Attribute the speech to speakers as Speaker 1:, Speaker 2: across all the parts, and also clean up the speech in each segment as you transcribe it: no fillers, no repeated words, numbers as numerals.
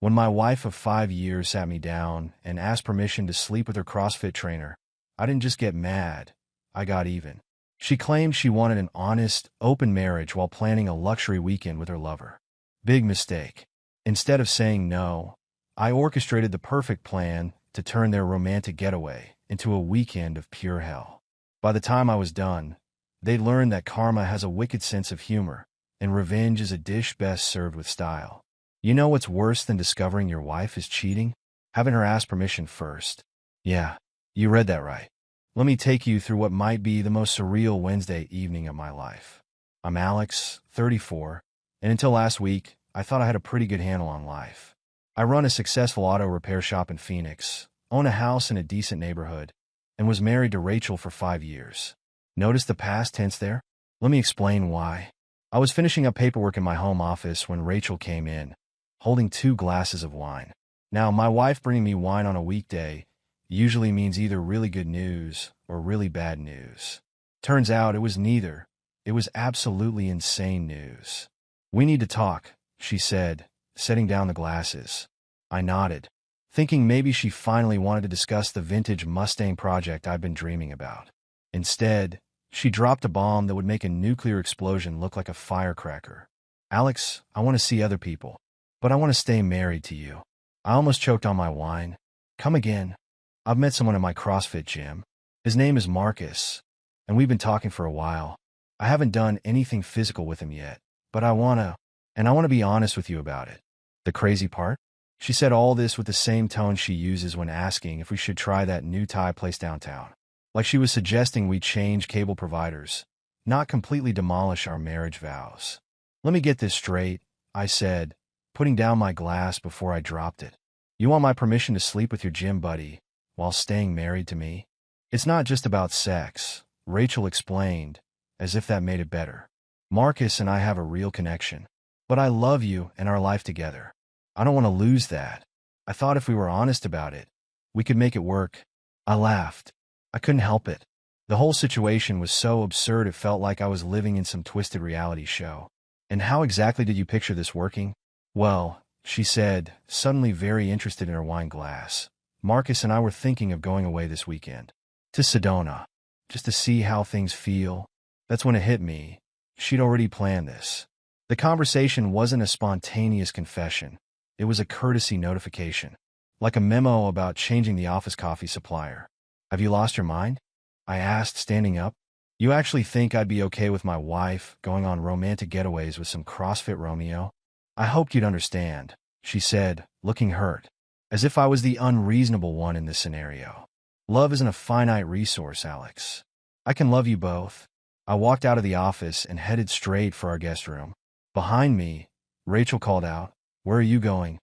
Speaker 1: When my wife of 5 years sat me down and asked permission to sleep with her CrossFit trainer, I didn't just get mad, I got even. She claimed she wanted an honest, open marriage while planning a luxury weekend with her lover. Big mistake. Instead of saying no, I orchestrated the perfect plan to turn their romantic getaway into a weekend of pure hell. By the time I was done, they'd learned that karma has a wicked sense of humor, and revenge is a dish best served with style. You know what's worse than discovering your wife is cheating? Having her ask permission first. Yeah, you read that right. Let me take you through what might be the most surreal Wednesday evening of my life. I'm Alex, 34, and until last week, I thought I had a pretty good handle on life. I run a successful auto repair shop in Phoenix, own a house in a decent neighborhood, and was married to Rachel for 5 years. Notice the past tense there? Let me explain why. I was finishing up paperwork in my home office when Rachel came in, holding 2 glasses of wine. Now, my wife bringing me wine on a weekday usually means either really good news or really bad news. Turns out it was neither. It was absolutely insane news. "We need to talk," she said, setting down the glasses. I nodded, thinking maybe she finally wanted to discuss the vintage Mustang project I'd been dreaming about. Instead, she dropped a bomb that would make a nuclear explosion look like a firecracker. "Alex, I want to see other people, but I want to stay married to you." I almost choked on my wine. "Come again." "I've met someone in my CrossFit gym. His name is Marcus, and we've been talking for a while. I haven't done anything physical with him yet, but I want to be honest with you about it." The crazy part? She said all this with the same tone she uses when asking if we should try that new Thai place downtown. Like she was suggesting we change cable providers, not completely demolish our marriage vows. "Let me get this straight," I said, putting down my glass before I dropped it. "You want my permission to sleep with your gym buddy while staying married to me?" "It's not just about sex," Rachel explained, as if that made it better. "Marcus and I have a real connection. But I love you and our life together. I don't want to lose that. I thought if we were honest about it, we could make it work." I laughed. I couldn't help it. The whole situation was so absurd it felt like I was living in some twisted reality show. "And how exactly did you picture this working?" "Well," she said, suddenly very interested in her wine glass, "Marcus and I were thinking of going away this weekend. To Sedona. Just to see how things feel." That's when it hit me. She'd already planned this. The conversation wasn't a spontaneous confession. It was a courtesy notification. Like a memo about changing the office coffee supplier. "Have you lost your mind?" I asked, standing up. "You actually think I'd be okay with my wife going on romantic getaways with some CrossFit Romeo?" "I hoped you'd understand," she said, looking hurt, as if I was the unreasonable one in this scenario. "Love isn't a finite resource, Alex. I can love you both." I walked out of the office and headed straight for our guest room. Behind me, Rachel called out, "Where are you going?"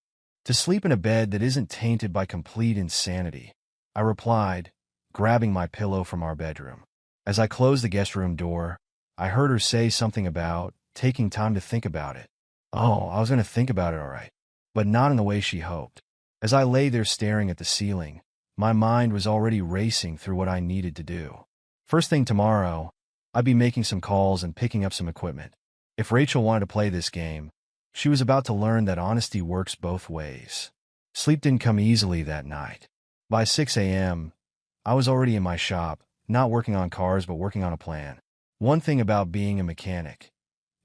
Speaker 1: "To sleep in a bed that isn't tainted by complete insanity," I replied, grabbing my pillow from our bedroom. As I closed the guest room door, I heard her say something about taking time to think about it. Oh, I was going to think about it all right, but not in the way she hoped. As I lay there staring at the ceiling, my mind was already racing through what I needed to do. First thing tomorrow, I'd be making some calls and picking up some equipment. If Rachel wanted to play this game, she was about to learn that honesty works both ways. Sleep didn't come easily that night. By 6 a.m., I was already in my shop, not working on cars but working on a plan. One thing about being a mechanic,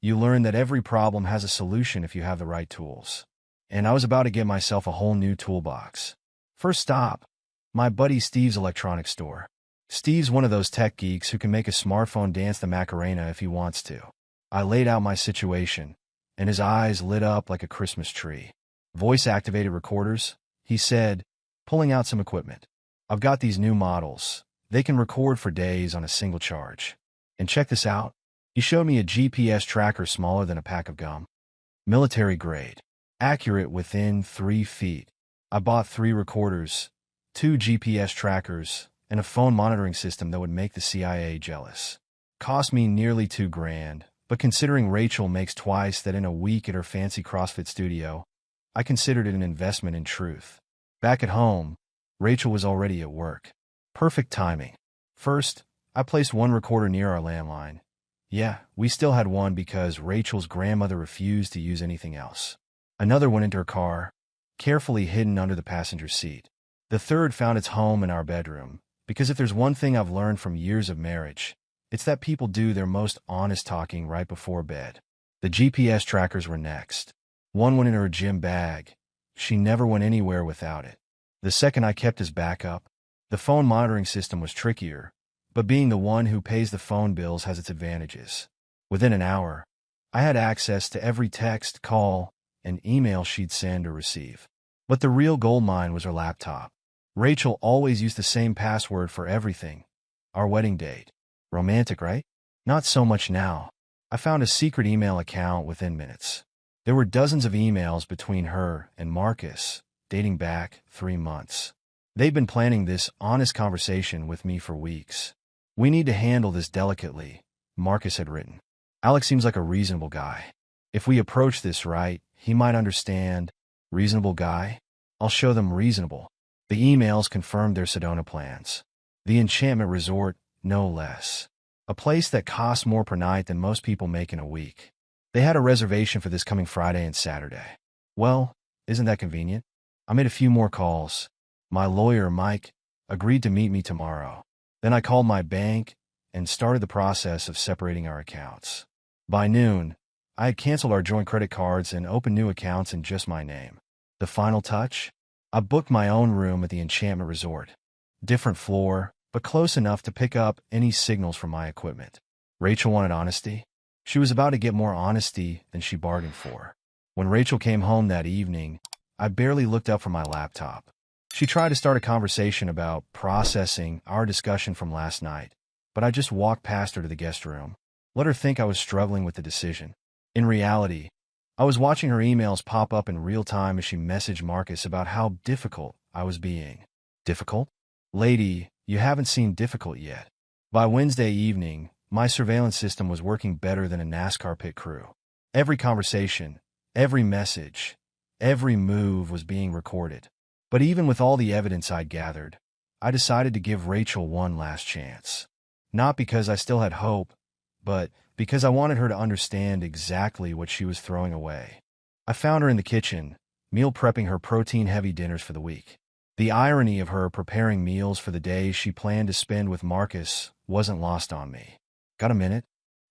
Speaker 1: you learn that every problem has a solution if you have the right tools. And I was about to get myself a whole new toolbox. First stop, my buddy Steve's electronics store. Steve's one of those tech geeks who can make a smartphone dance the Macarena if he wants to. I laid out my situation, and his eyes lit up like a Christmas tree. "Voice-activated recorders," he said, pulling out some equipment. "I've got these new models. They can record for days on a single charge. And check this out." He showed me a GPS tracker smaller than a pack of gum. Military grade. Accurate within 3 feet. I bought 3 recorders, 2 GPS trackers, and a phone monitoring system that would make the CIA jealous. Cost me nearly $2,000, but considering Rachel makes twice that in a week at her fancy CrossFit studio, I considered it an investment in truth. Back at home, Rachel was already at work. Perfect timing. First, I placed one recorder near our landline. Yeah, we still had one because Rachel's grandmother refused to use anything else. Another went into her car, carefully hidden under the passenger seat. The third found its home in our bedroom, because if there's one thing I've learned from years of marriage, it's that people do their most honest talking right before bed. The GPS trackers were next. One went in her gym bag. She never went anywhere without it. The second I kept as backup. The phone monitoring system was trickier, but being the one who pays the phone bills has its advantages. Within an hour, I had access to every text, call, and email she'd send or receive. But the real goldmine was her laptop. Rachel always used the same password for everything. Our wedding date. Romantic, right? Not so much now. I found a secret email account within minutes. There were dozens of emails between her and Marcus, dating back 3 months. They'd been planning this honest conversation with me for weeks. "We need to handle this delicately," Marcus had written. "Alex seems like a reasonable guy. If we approach this right, he might understand." Reasonable guy? I'll show them reasonable. The emails confirmed their Sedona plans. The enchantment resort, no less. A place that costs more per night than most people make in a week. They had a reservation for this coming Friday and Saturday. Well, isn't that convenient? I made a few more calls. My lawyer, Mike, agreed to meet me tomorrow. Then I called my bank and started the process of separating our accounts. By noon, I had canceled our joint credit cards and opened new accounts in just my name. The final touch? I booked my own room at the Enchantment Resort. Different floor, but close enough to pick up any signals from my equipment. Rachel wanted honesty. She was about to get more honesty than she bargained for. When Rachel came home that evening, I barely looked up from my laptop. She tried to start a conversation about processing our discussion from last night, but I just walked past her to the guest room. Let her think I was struggling with the decision. In reality, I was watching her emails pop up in real time as she messaged Marcus about how difficult I was being. Difficult? Lady, you haven't seen difficult yet. By Wednesday evening, my surveillance system was working better than a NASCAR pit crew. Every conversation, every message, every move was being recorded. But even with all the evidence I'd gathered, I decided to give Rachel one last chance. Not because I still had hope, but because I wanted her to understand exactly what she was throwing away. I found her in the kitchen, meal prepping her protein-heavy dinners for the week. The irony of her preparing meals for the days she planned to spend with Marcus wasn't lost on me. "Got a minute?"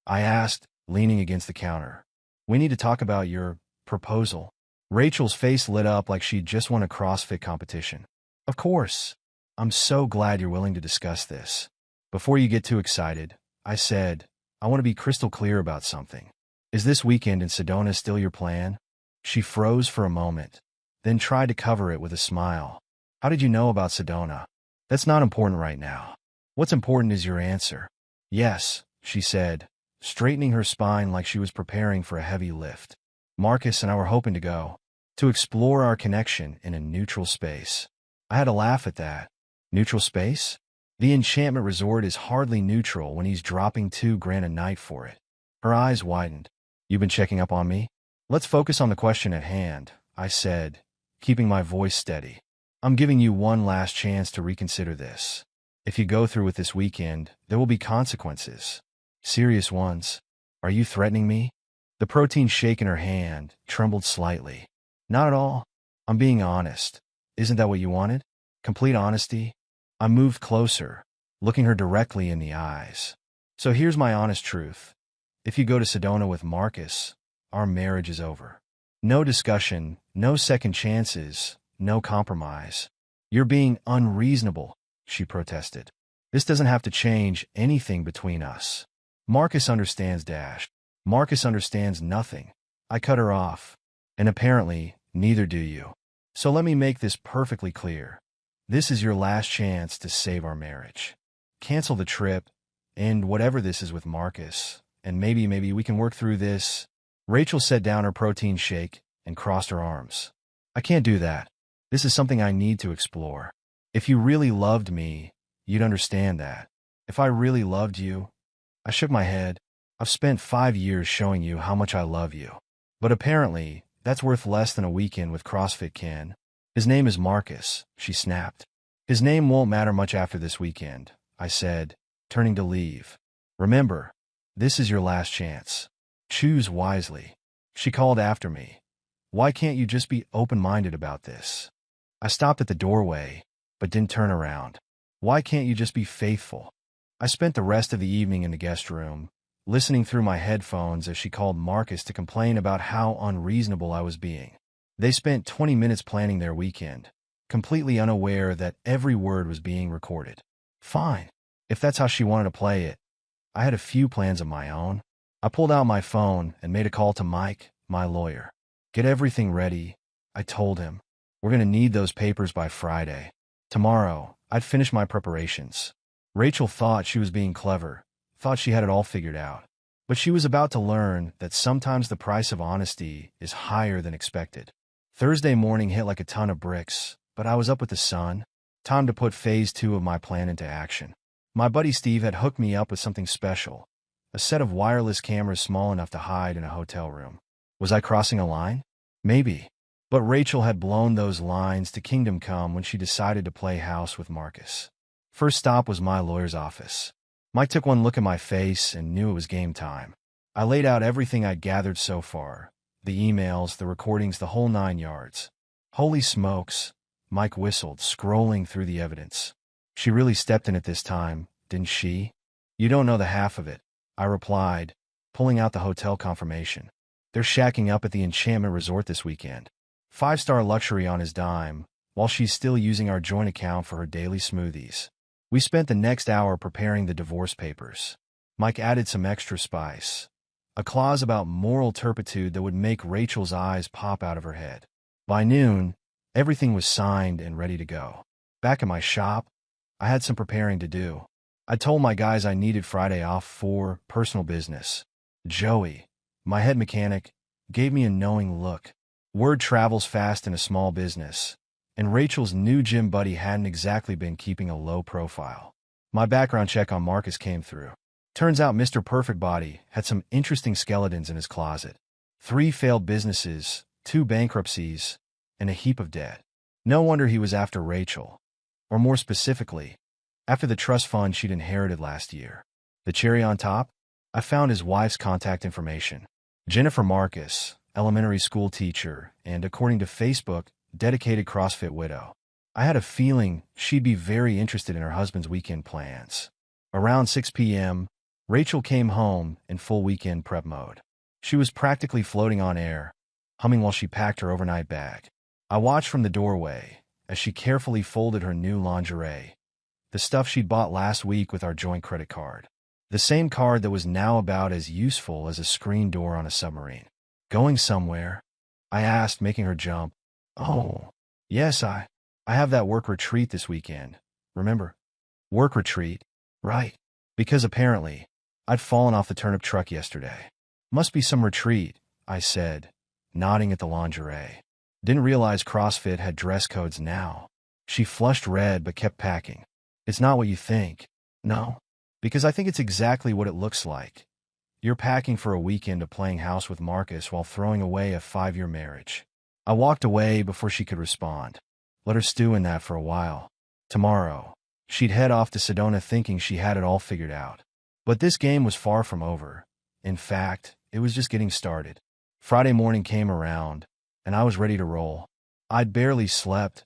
Speaker 1: I asked, leaning against the counter. "We need to talk about your proposal." Rachel's face lit up like she'd just won a CrossFit competition. "Of course. I'm so glad you're willing to discuss this. Before you get too excited," I said, "I want to be crystal clear about something. Is this weekend in Sedona still your plan?" She froze for a moment, then tried to cover it with a smile. "How did you know about Sedona?" "That's not important right now. What's important is your answer." "Yes," she said, straightening her spine like she was preparing for a heavy lift. "Marcus and I were hoping to go, to explore our connection in a neutral space." I had to laugh at that. Neutral space? The Enchantment Resort is hardly neutral when he's dropping $2,000 a night for it. Her eyes widened. "You've been checking up on me?" "Let's focus on the question at hand," I said, keeping my voice steady. "I'm giving you one last chance to reconsider this. If you go through with this weekend, there will be consequences. Serious ones. Are you threatening me?" The protein shake in her hand trembled slightly. "Not at all. I'm being honest. Isn't that what you wanted? Complete honesty?" I moved closer, looking her directly in the eyes. "So here's my honest truth. If you go to Sedona with Marcus, our marriage is over. No discussion, no second chances, no compromise." "You're being unreasonable," she protested. "This doesn't have to change anything between us. Marcus understands dash. Marcus understands nothing." I cut her off. "And apparently, neither do you. So let me make this perfectly clear. This is your last chance to save our marriage. Cancel the trip, and whatever this is with Marcus, and maybe we can work through this." Rachel set down her protein shake and crossed her arms. "I can't do that. This is something I need to explore. If you really loved me, you'd understand that. If I really loved you..." I shook my head. "I've spent 5 years showing you how much I love you. But apparently, that's worth less than a weekend with CrossFit Ken." "His name is Marcus," she snapped. "His name won't matter much after this weekend," I said, turning to leave. "Remember, this is your last chance. Choose wisely." She called after me. Why can't you just be open-minded about this? I stopped at the doorway, but didn't turn around. Why can't you just be faithful? I spent the rest of the evening in the guest room, listening through my headphones as she called Marcus to complain about how unreasonable I was being. They spent 20 minutes planning their weekend, completely unaware that every word was being recorded. Fine, if that's how she wanted to play it. I had a few plans of my own. I pulled out my phone and made a call to Mike, my lawyer. Get everything ready, I told him. We're going to need those papers by Friday. Tomorrow, I'd finish my preparations. Rachel thought she was being clever, thought she had it all figured out. But she was about to learn that sometimes the price of honesty is higher than expected. Thursday morning hit like a ton of bricks, but I was up with the sun. Time to put phase 2 of my plan into action. My buddy Steve had hooked me up with something special, a set of wireless cameras small enough to hide in a hotel room. Was I crossing a line? Maybe. But Rachel had blown those lines to kingdom come when she decided to play house with Marcus. First stop was my lawyer's office. Mike took one look at my face and knew it was game time. I laid out everything I'd gathered so far. The emails, the recordings, the whole 9 yards. Holy smokes, Mike whistled, scrolling through the evidence. She really stepped in it this time, didn't she? You don't know the half of it, I replied, pulling out the hotel confirmation. They're shacking up at the Enchantment Resort this weekend. 5-star luxury on his dime, while she's still using our joint account for her daily smoothies. We spent the next hour preparing the divorce papers. Mike added some extra spice, a clause about moral turpitude that would make Rachel's eyes pop out of her head. By noon, everything was signed and ready to go. Back at my shop, I had some preparing to do. I told my guys I needed Friday off for personal business. Joey, my head mechanic, gave me a knowing look. Word travels fast in a small business, and Rachel's new gym buddy hadn't exactly been keeping a low profile. My background check on Marcus came through. Turns out Mr. Perfect Body had some interesting skeletons in his closet. 3 failed businesses, 2 bankruptcies, and a heap of debt. No wonder he was after Rachel, or more specifically, after the trust fund she'd inherited last year. The cherry on top? I found his wife's contact information. Jennifer Marcus, elementary school teacher, and according to Facebook, dedicated CrossFit widow. I had a feeling she'd be very interested in her husband's weekend plans. Around 6 p.m., Rachel came home in full weekend prep mode. She was practically floating on air, humming while she packed her overnight bag. I watched from the doorway as she carefully folded her new lingerie, the stuff she'd bought last week with our joint credit card. The same card that was now about as useful as a screen door on a submarine. Going somewhere? I asked, making her jump. Oh, yes, I have that work retreat this weekend. Remember? Work retreat? Right. Because apparently, I'd fallen off the turnip truck yesterday. Must be some retreat, I said, nodding at the lingerie. Didn't realize CrossFit had dress codes now. She flushed red but kept packing. It's not what you think. No. Because I think it's exactly what it looks like. You're packing for a weekend of playing house with Marcus while throwing away a 5-year marriage. I walked away before she could respond. Let her stew in that for a while. Tomorrow, she'd head off to Sedona thinking she had it all figured out. But this game was far from over. In fact, it was just getting started. Friday morning came around, and I was ready to roll. I'd barely slept,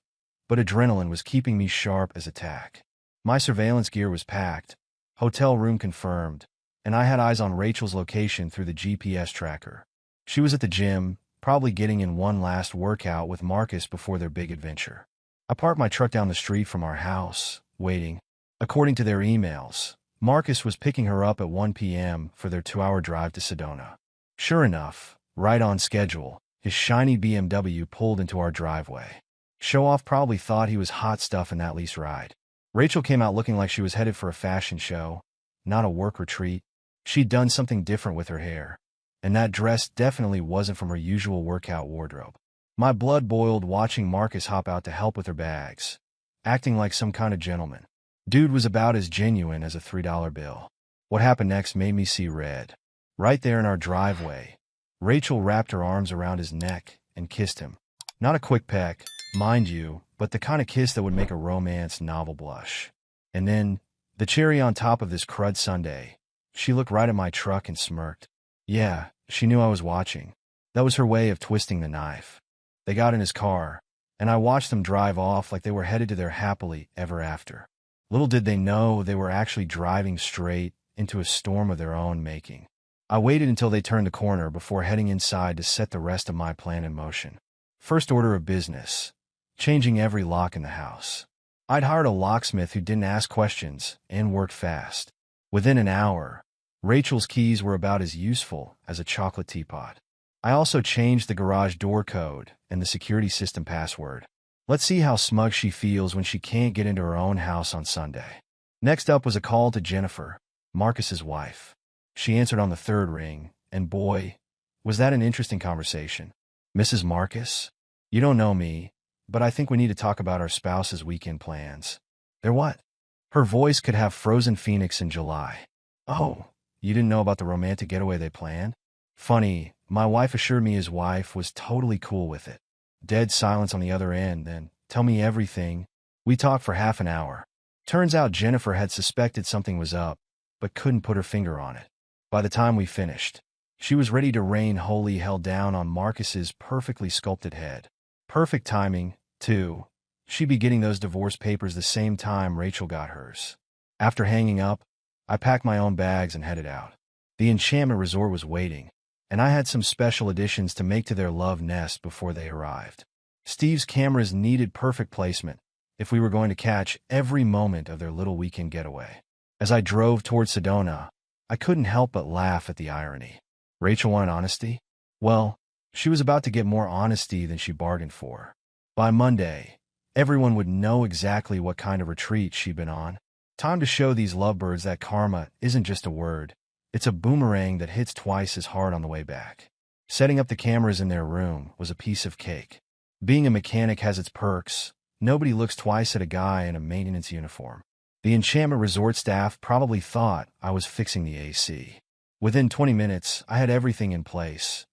Speaker 1: but adrenaline was keeping me sharp as a tack. My surveillance gear was packed, hotel room confirmed, and I had eyes on Rachel's location through the GPS tracker. She was at the gym, probably getting in one last workout with Marcus before their big adventure. I parked my truck down the street from our house, waiting. According to their emails, Marcus was picking her up at 1 p.m. for their 2-hour drive to Sedona. Sure enough, right on schedule, his shiny BMW pulled into our driveway. Show-off probably thought he was hot stuff in that lease ride. Rachel came out looking like she was headed for a fashion show, not a work retreat. She'd done something different with her hair, and that dress definitely wasn't from her usual workout wardrobe. My blood boiled watching Marcus hop out to help with her bags, acting like some kind of gentleman. Dude was about as genuine as a $3 bill. What happened next made me see red. Right there in our driveway, Rachel wrapped her arms around his neck and kissed him. Not a quick peck, mind you, but the kind of kiss that would make a romance novel blush. And then, the cherry on top of this crud sundae, she looked right at my truck and smirked. Yeah, she knew I was watching. That was her way of twisting the knife. They got in his car, and I watched them drive off like they were headed to their happily ever after. Little did they know they were actually driving straight into a storm of their own making. I waited until they turned the corner before heading inside to set the rest of my plan in motion. First order of business: changing every lock in the house. I'd hired a locksmith who didn't ask questions and worked fast. Within an hour, Rachel's keys were about as useful as a chocolate teapot. I also changed the garage door code and the security system password. Let's see how smug she feels when she can't get into her own house on Sunday. Next up was a call to Jennifer, Marcus's wife. She answered on the third ring, and boy, was that an interesting conversation. "Mrs. Marcus, you don't know me, but I think we need to talk about our spouse's weekend plans." "They're what?" Her voice could have frozen Phoenix in July. "Oh, you didn't know about the romantic getaway they planned?" Funny, my wife assured me his wife was totally cool with it. Dead silence on the other end, then, "Tell me everything." We talked for half an hour. Turns out Jennifer had suspected something was up, but couldn't put her finger on it. By the time we finished, she was ready to rain holy hell down on Marcus's perfectly sculpted head. Perfect timing, too. She'd be getting those divorce papers the same time Rachel got hers. After hanging up, I packed my own bags and headed out. The Enchantment Resort was waiting, and I had some special additions to make to their love nest before they arrived. Steve's cameras needed perfect placement if we were going to catch every moment of their little weekend getaway. As I drove toward Sedona, I couldn't help but laugh at the irony. Rachel wanted honesty? Well, she was about to get more honesty than she bargained for. By Monday, everyone would know exactly what kind of retreat she'd been on. Time to show these lovebirds that karma isn't just a word. It's a boomerang that hits twice as hard on the way back. Setting up the cameras in their room was a piece of cake. Being a mechanic has its perks. Nobody looks twice at a guy in a maintenance uniform. The Enchantment Resort staff probably thought I was fixing the AC. Within 20 minutes, I had everything in place.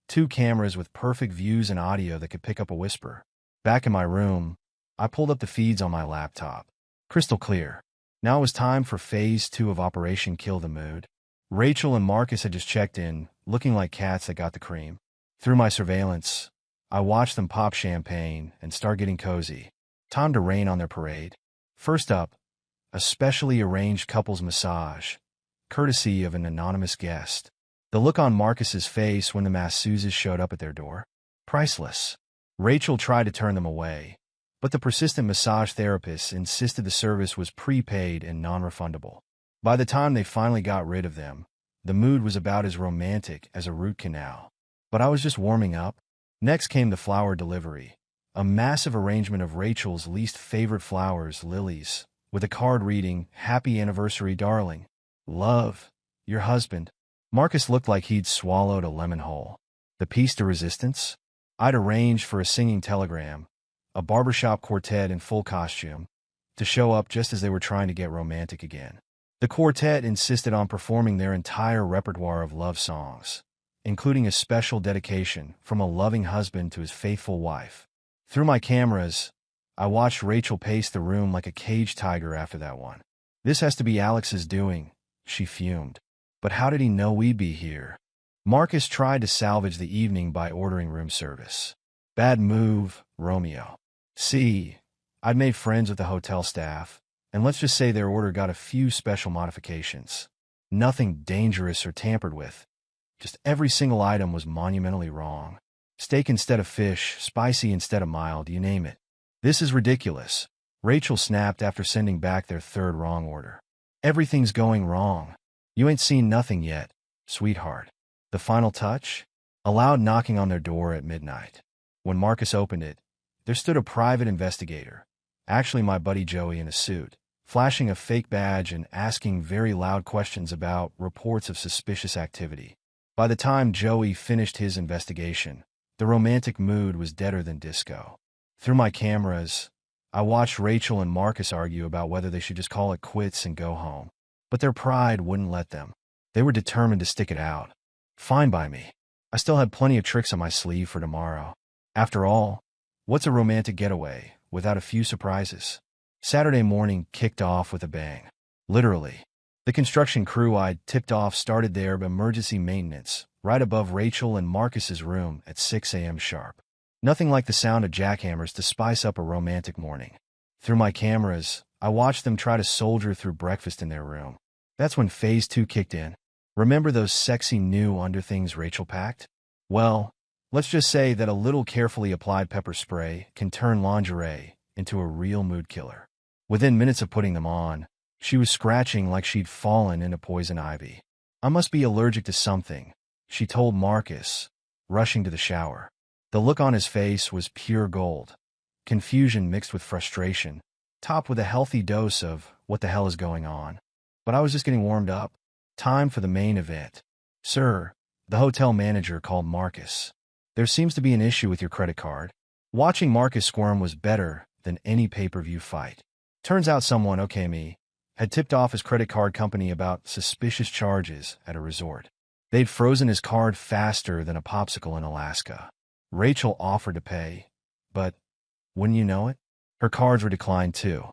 Speaker 1: 2 cameras with perfect views and audio that could pick up a whisper. Back in my room, I pulled up the feeds on my laptop. Crystal clear. Now it was time for Phase 2 of Operation Kill the Mood. Rachel and Marcus had just checked in, looking like cats that got the cream. Through my surveillance, I watched them pop champagne and start getting cozy. Time to rain on their parade. First up, a specially arranged couples massage, courtesy of an anonymous guest. The look on Marcus's face when the masseuses showed up at their door? Priceless. Rachel tried to turn them away, but the persistent massage therapist insisted the service was prepaid and non-refundable. By the time they finally got rid of them, the mood was about as romantic as a root canal. But I was just warming up. Next came the flower delivery, a massive arrangement of Rachel's least favorite flowers, lilies, with a card reading, "Happy Anniversary, Darling. Love, your husband." Marcus looked like he'd swallowed a lemon whole. The piece de resistance? I'd arranged for a singing telegram, a barbershop quartet in full costume, to show up just as they were trying to get romantic again. The quartet insisted on performing their entire repertoire of love songs, including a special dedication from a loving husband to his faithful wife. Through my cameras, I watched Rachel pace the room like a caged tiger after that one. "This has to be Alex's doing," she fumed. "But how did he know we'd be here?" Marcus tried to salvage the evening by ordering room service. Bad move, Romeo. See, I'd made friends with the hotel staff, and let's just say their order got a few special modifications. Nothing dangerous or tampered with. Just every single item was monumentally wrong. Steak instead of fish, spicy instead of mild, you name it. "This is ridiculous," Rachel snapped after sending back their third wrong order. "Everything's going wrong. You ain't seen nothing yet, sweetheart." The final touch? A loud knocking on their door at midnight. When Marcus opened it, there stood a private investigator, actually my buddy Joey in a suit, flashing a fake badge and asking very loud questions about reports of suspicious activity. By the time Joey finished his investigation, the romantic mood was deader than disco. Through my cameras, I watched Rachel and Marcus argue about whether they should just call it quits and go home. But their pride wouldn't let them. They were determined to stick it out. Fine by me. I still had plenty of tricks on my sleeve for tomorrow. After all, what's a romantic getaway without a few surprises? Saturday morning kicked off with a bang. Literally. The construction crew I'd tipped off started their emergency maintenance right above Rachel and Marcus's room at 6 a.m. sharp. Nothing like the sound of jackhammers to spice up a romantic morning. Through my cameras, I watched them try to soldier through breakfast in their room. That's when Phase 2 kicked in. Remember those sexy new underthings Rachel packed? Well, let's just say that a little carefully applied pepper spray can turn lingerie into a real mood killer. Within minutes of putting them on, she was scratching like she'd fallen into poison ivy. I must be allergic to something, she told Marcus, rushing to the shower. The look on his face was pure gold. Confusion mixed with frustration, topped with a healthy dose of what the hell is going on. But I was just getting warmed up. Time for the main event. Sir, the hotel manager called Marcus. There seems to be an issue with your credit card. Watching Marcus squirm was better than any pay-per-view fight. Turns out someone, okay me, had tipped off his credit card company about suspicious charges at a resort. They'd frozen his card faster than a popsicle in Alaska. Rachel offered to pay, but, wouldn't you know it, her cards were declined too.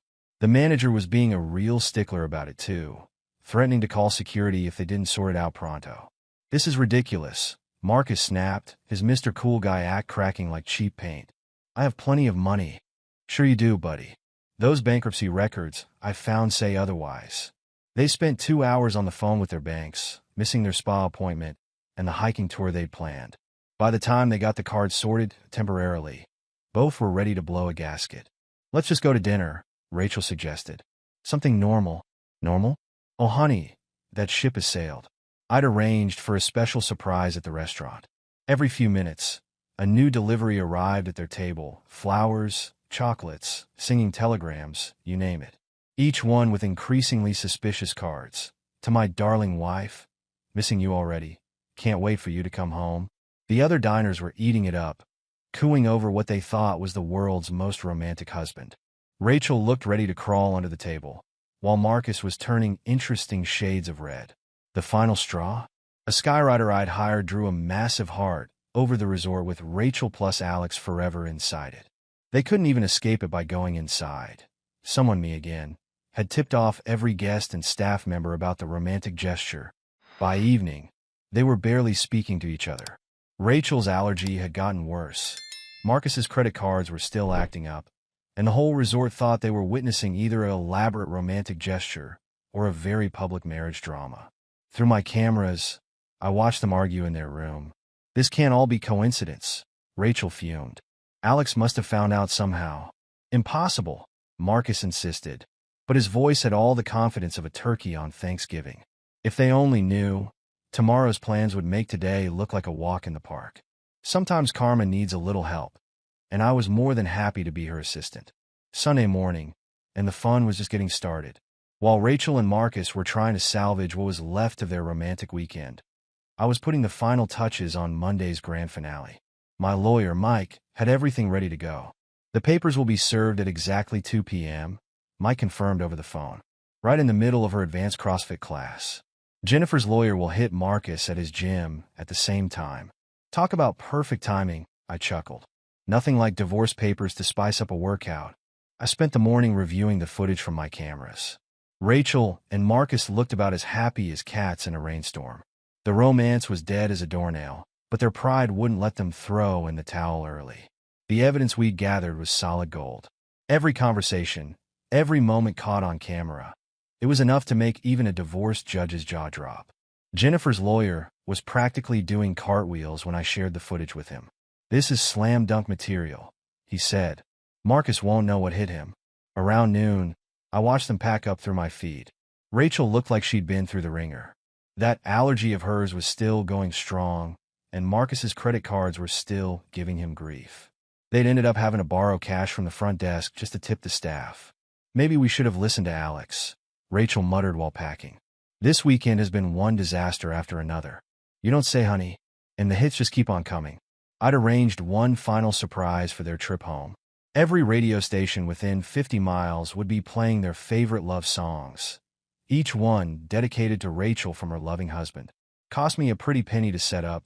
Speaker 1: The manager was being a real stickler about it too, threatening to call security if they didn't sort it out pronto. This is ridiculous, Marcus snapped, his Mr. Cool Guy act cracking like cheap paint. I have plenty of money. Sure you do, buddy. Those bankruptcy records, I found, say otherwise. They spent 2 hours on the phone with their banks, missing their spa appointment and the hiking tour they'd planned. By the time they got the cards sorted, temporarily, both were ready to blow a gasket. Let's just go to dinner, Rachel suggested. Something normal. Normal? Oh, honey, that ship has sailed. I'd arranged for a special surprise at the restaurant. Every few minutes, a new delivery arrived at their table, flowers, chocolates, singing telegrams, you name it. Each one with increasingly suspicious cards. To my darling wife, missing you already, can't wait for you to come home. The other diners were eating it up, cooing over what they thought was the world's most romantic husband. Rachel looked ready to crawl under the table, while Marcus was turning interesting shades of red. The final straw? A skyrider I'd hired drew a massive heart over the resort with Rachel plus Alex forever inside it. They couldn't even escape it by going inside. Someone, me again, had tipped off every guest and staff member about the romantic gesture. By evening, they were barely speaking to each other. Rachel's allergy had gotten worse. Marcus's credit cards were still acting up, and the whole resort thought they were witnessing either an elaborate romantic gesture or a very public marriage drama. Through my cameras, I watched them argue in their room. This can't all be coincidence, Rachel fumed. Alex must have found out somehow. Impossible, Marcus insisted, but his voice had all the confidence of a turkey on Thanksgiving. If they only knew, tomorrow's plans would make today look like a walk in the park. Sometimes karma needs a little help, and I was more than happy to be her assistant. Sunday morning, and the fun was just getting started. While Rachel and Marcus were trying to salvage what was left of their romantic weekend, I was putting the final touches on Monday's grand finale. My lawyer, Mike, had everything ready to go. The papers will be served at exactly 2 p.m., Mike confirmed over the phone, right in the middle of her advanced CrossFit class. Jennifer's lawyer will hit Marcus at his gym at the same time. Talk about perfect timing, I chuckled. Nothing like divorce papers to spice up a workout. I spent the morning reviewing the footage from my cameras. Rachel and Marcus looked about as happy as cats in a rainstorm. The romance was dead as a doornail, but their pride wouldn't let them throw in the towel early. The evidence we'd gathered was solid gold. Every conversation, every moment caught on camera. It was enough to make even a divorced judge's jaw drop. Jennifer's lawyer was practically doing cartwheels when I shared the footage with him. This is slam dunk material, he said. Marcus won't know what hit him. Around noon, I watched them pack up through my feed. Rachel looked like she'd been through the ringer. That allergy of hers was still going strong, and Marcus's credit cards were still giving him grief. They'd ended up having to borrow cash from the front desk just to tip the staff. Maybe we should have listened to Alex, Rachel muttered while packing. This weekend has been one disaster after another. You don't say, honey, and the hits just keep on coming. I'd arranged one final surprise for their trip home. Every radio station within 50 miles would be playing their favorite love songs, each one dedicated to Rachel from her loving husband. Cost me a pretty penny to set up,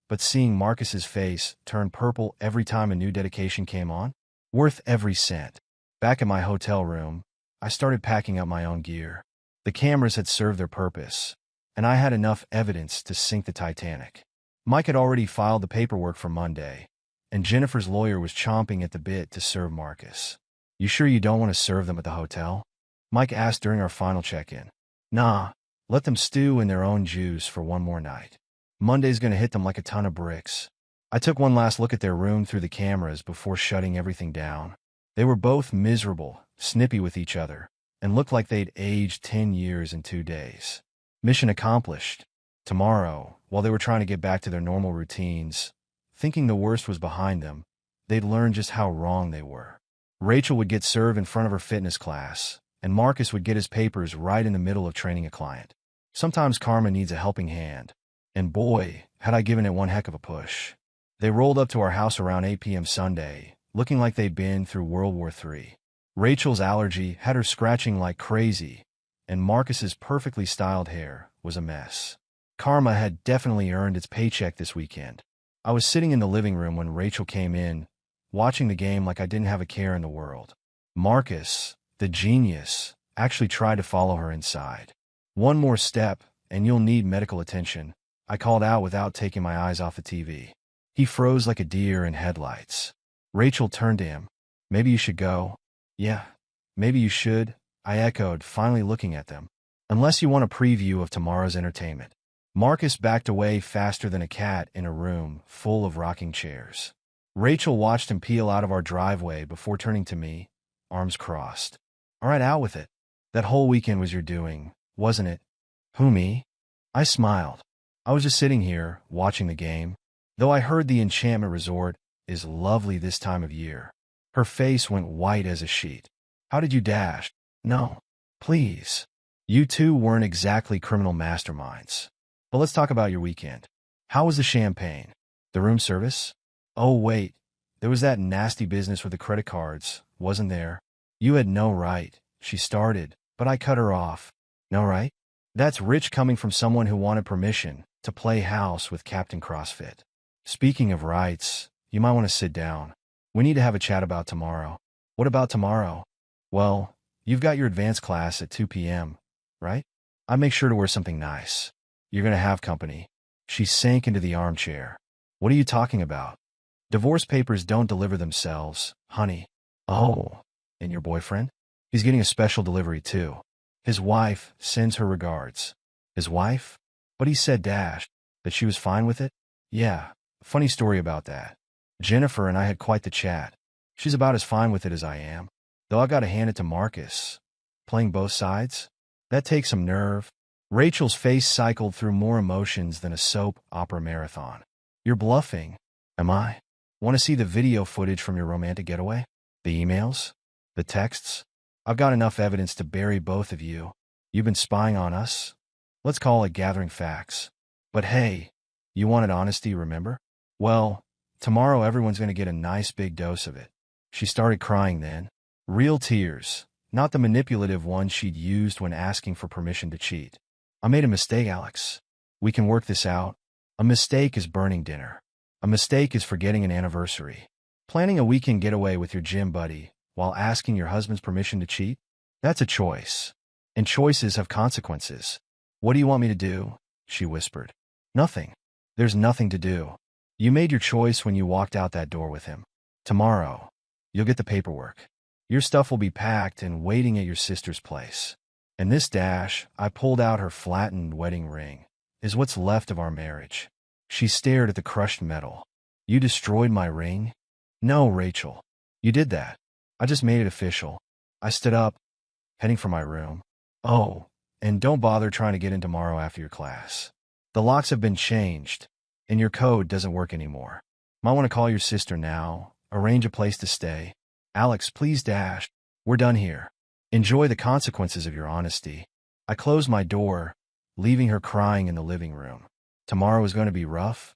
Speaker 1: but seeing Marcus's face turn purple every time a new dedication came on, worth every cent. Back in my hotel room, I started packing up my own gear. The cameras had served their purpose, and I had enough evidence to sink the Titanic. Mike had already filed the paperwork for Monday, and Jennifer's lawyer was chomping at the bit to serve Marcus. You sure you don't want to serve them at the hotel? Mike asked during our final check-in. Nah, let them stew in their own juice for one more night. Monday's gonna hit them like a ton of bricks. I took one last look at their room through the cameras before shutting everything down. They were both miserable, snippy with each other, and looked like they'd aged 10 years in 2 days. Mission accomplished. Tomorrow, while they were trying to get back to their normal routines, thinking the worst was behind them, they'd learn just how wrong they were. Rachel would get served in front of her fitness class, and Marcus would get his papers right in the middle of training a client. Sometimes karma needs a helping hand, and boy, had I given it one heck of a push. They rolled up to our house around 8 p.m. Sunday, looking like they'd been through World War III. Rachel's allergy had her scratching like crazy, and Marcus's perfectly styled hair was a mess. Karma had definitely earned its paycheck this weekend. I was sitting in the living room when Rachel came in, watching the game like I didn't have a care in the world. Marcus, the genius, actually tried to follow her inside. One more step, and you'll need medical attention, I called out without taking my eyes off the TV. He froze like a deer in headlights. Rachel turned to him. Maybe you should go. Yeah, maybe you should, I echoed, finally looking at them. Unless you want a preview of tomorrow's entertainment. Marcus backed away faster than a cat in a room full of rocking chairs. Rachel watched him peel out of our driveway before turning to me, arms crossed. All right, out with it. That whole weekend was your doing, wasn't it? Who, me? I smiled. I was just sitting here, watching the game. Though I heard the Enchantment Resort is lovely this time of year. Her face went white as a sheet. How did you dash? No. Please. You two weren't exactly criminal masterminds. But let's talk about your weekend. How was the champagne? The room service? Oh, wait. There was that nasty business with the credit cards, wasn't there? You had no right, she started, but I cut her off. No right? That's rich coming from someone who wanted permission to play house with Captain CrossFit. Speaking of rights, you might want to sit down. We need to have a chat about tomorrow. What about tomorrow? Well, you've got your advanced class at 2 p.m., right? I make sure to wear something nice. You're going to have company. She sank into the armchair. What are you talking about? Divorce papers don't deliver themselves, honey. Oh, and your boyfriend? He's getting a special delivery too. His wife sends her regards. His wife? But he said that she was fine with it? Yeah, funny story about that. Jennifer and I had quite the chat. She's about as fine with it as I am. Though I gotta hand it to Marcus. Playing both sides? That takes some nerve. Rachel's face cycled through more emotions than a soap opera marathon. You're bluffing. Am I? Want to see the video footage from your romantic getaway? The emails? The texts? I've got enough evidence to bury both of you. You've been spying on us? Let's call it gathering facts. But hey, you wanted honesty, remember? Well, tomorrow everyone's going to get a nice big dose of it. She started crying then. Real tears, not the manipulative ones she'd used when asking for permission to cheat. I made a mistake, Alex. We can work this out. A mistake is burning dinner. A mistake is forgetting an anniversary. Planning a weekend getaway with your gym buddy while asking your husband's permission to cheat? That's a choice. And choices have consequences. What do you want me to do? She whispered. Nothing. There's nothing to do. You made your choice when you walked out that door with him. Tomorrow, you'll get the paperwork. Your stuff will be packed and waiting at your sister's place. And this dash, I pulled out her flattened wedding ring, is what's left of our marriage. She stared at the crushed metal. You destroyed my ring? No, Rachel. You did that. I just made it official. I stood up, heading for my room. Oh, and don't bother trying to get in tomorrow after your class. The locks have been changed, and your code doesn't work anymore. Might want to call your sister now, arrange a place to stay. Alex, please dash. We're done here. Enjoy the consequences of your honesty. I closed my door, leaving her crying in the living room. Tomorrow was going to be rough,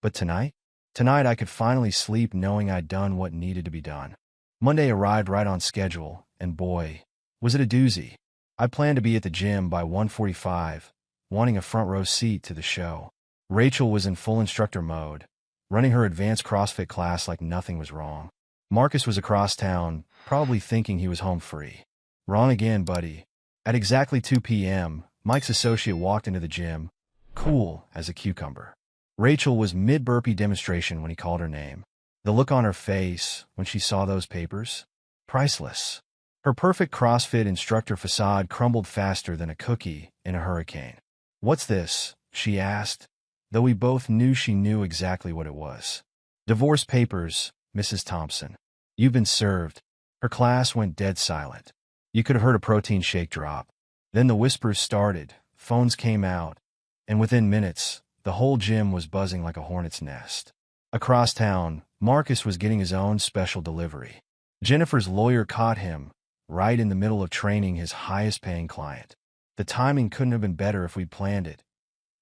Speaker 1: but tonight? Tonight I could finally sleep knowing I'd done what needed to be done. Monday arrived right on schedule, and boy, was it a doozy. I planned to be at the gym by 1:45, wanting a front row seat to the show. Rachel was in full instructor mode, running her advanced CrossFit class like nothing was wrong. Marcus was across town, probably thinking he was home free. Wrong again, buddy. At exactly 2 p.m., Mike's associate walked into the gym, cool as a cucumber. Rachel was mid-burpee demonstration when he called her name. The look on her face when she saw those papers? Priceless. Her perfect CrossFit instructor facade crumbled faster than a cookie in a hurricane. "What's this?" she asked, though we both knew she knew exactly what it was. "Divorce papers, Mrs. Thompson. You've been served." Her class went dead silent. You could have heard a protein shake drop. Then the whispers started, phones came out, and within minutes, the whole gym was buzzing like a hornet's nest. Across town, Marcus was getting his own special delivery. Jennifer's lawyer caught him, right in the middle of training his highest-paying client. The timing couldn't have been better if we'd planned it.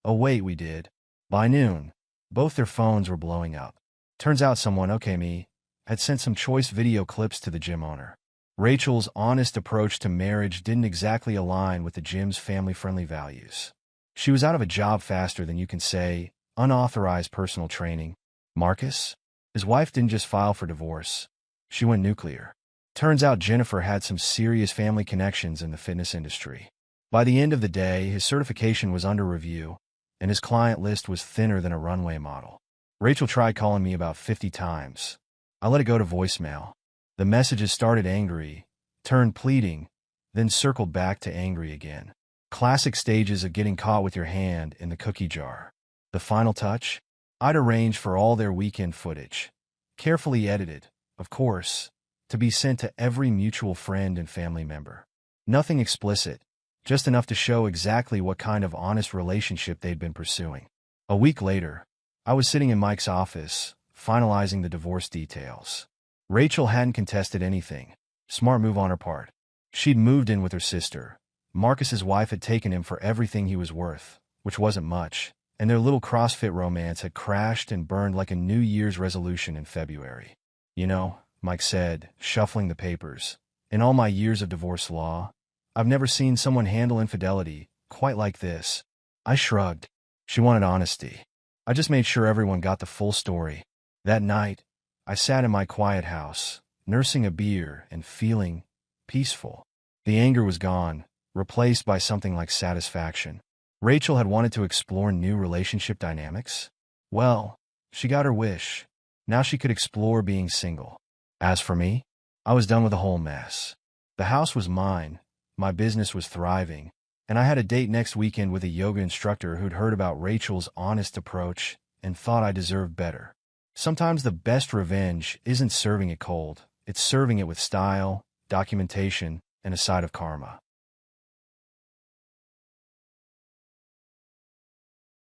Speaker 1: Oh wait, we did. By noon, both their phones were blowing up. Turns out someone, okay me, had sent some choice video clips to the gym owner. Rachel's honest approach to marriage didn't exactly align with the gym's family-friendly values. She was out of a job faster than you can say, unauthorized personal training. Marcus? His wife didn't just file for divorce. She went nuclear. Turns out Jennifer had some serious family connections in the fitness industry. By the end of the day, his certification was under review, and his client list was thinner than a runway model. Rachel tried calling me about 50 times. I let it go to voicemail. The messages started angry, turned pleading, then circled back to angry again. Classic stages of getting caught with your hand in the cookie jar. The final touch? I'd arranged for all their weekend footage, carefully edited, of course, to be sent to every mutual friend and family member. Nothing explicit, just enough to show exactly what kind of honest relationship they'd been pursuing. A week later, I was sitting in Mike's office, finalizing the divorce details. Rachel hadn't contested anything. Smart move on her part. She'd moved in with her sister. Marcus's wife had taken him for everything he was worth, which wasn't much, and their little CrossFit romance had crashed and burned like a New Year's resolution in February. "You know," Mike said, shuffling the papers, "in all my years of divorce law, I've never seen someone handle infidelity quite like this." I shrugged. She wanted honesty. I just made sure everyone got the full story. That night, I sat in my quiet house, nursing a beer and feeling peaceful. The anger was gone, replaced by something like satisfaction. Rachel had wanted to explore new relationship dynamics. Well, she got her wish. Now she could explore being single. As for me, I was done with the whole mess. The house was mine, my business was thriving, and I had a date next weekend with a yoga instructor who'd heard about Rachel's honest approach and thought I deserved better. Sometimes the best revenge isn't serving it cold, it's serving it with style, documentation, and a side of karma.